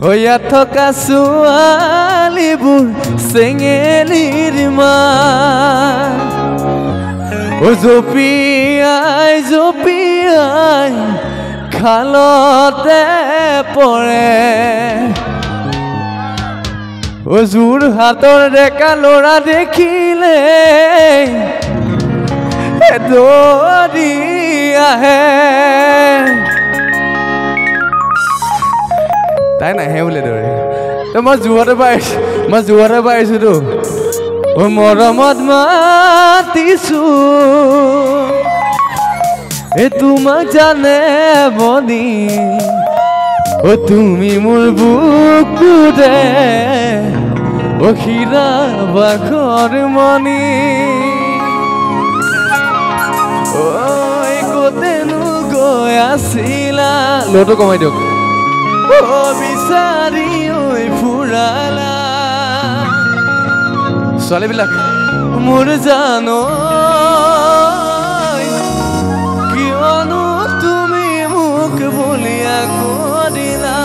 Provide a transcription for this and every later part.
Oya থকা ছোৱালীবোৰ চেঙেলিৰ মান জপিয়াই জপিয়াই খালতে পৰে যোৰহাটৰ ডেকা ল'ৰা দেখিলে দৌৰি আহে তাই নাহে বোলে দৌৰি মই যোৰহাটৰ পৰা আহিছোঁ তো মৰমত মাতিছো তোমাক জানে বনি তুমি মোৰ বুকুতে হীৰা বাখৰ মণি কতেনো গৈ আছিলা লটো কমাই দিয়ক বিচাৰি ফুৰালা ছোৱালীবিলাক মোৰ জানো কিয়নো তুমি মোক বুলি আকৌ দিলা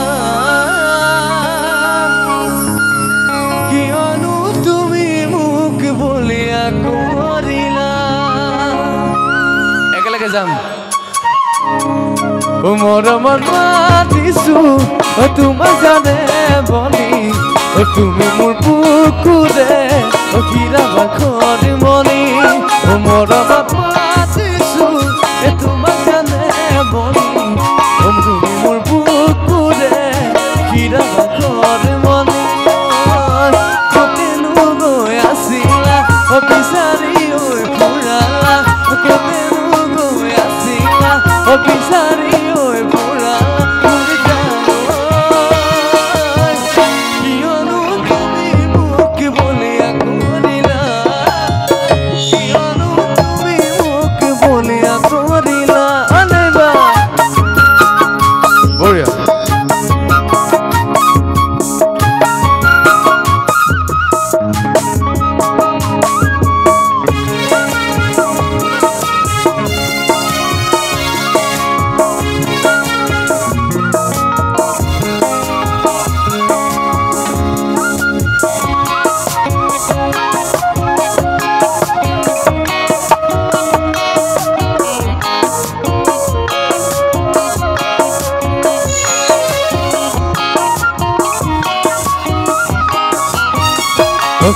কিয়নো তুমি মোক বুলি আকৌ দিলা একেলগে যাম মৰমত মাতিছো তোমাক জানে বনি তুমি মোৰ বুকুতে হীৰা বাখৰ মণি মৰমত মাতিছো তোমাক জানে বনি তুমি মোৰ বুকুতে হীৰা বাখৰ মণি কতেনো গৈ আছিলা বিচাৰি ফুৰালা কতেনো গৈ আছিলা বিচাৰি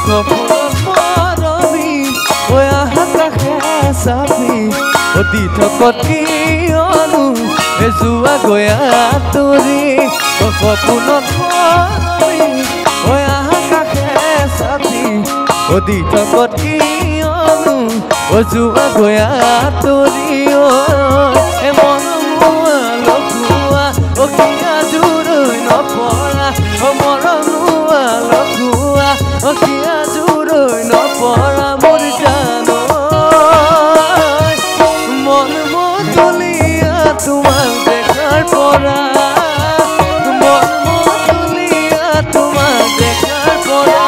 কপোৰত মৰমি আকাশে চাপি অতি থকত কিয়নো যোৱা গৈ আঁতৰি কপোৰত মৰমি আকাশে চাপি অতি থকত কিয়নো যোৱা গৈ আঁতৰি মৰমোৱা লগুৱা অখিয়া জোৰৈ নপৰা মৰমোৱা লগুৱা অখিয়া জোৰৈ নপৰা মোৰ জানো মন মতলীয়া তোমাক দেখাৰ পৰা মন মতলীয়া তোমাক দেখাৰ পৰা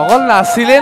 অকল নাছিলে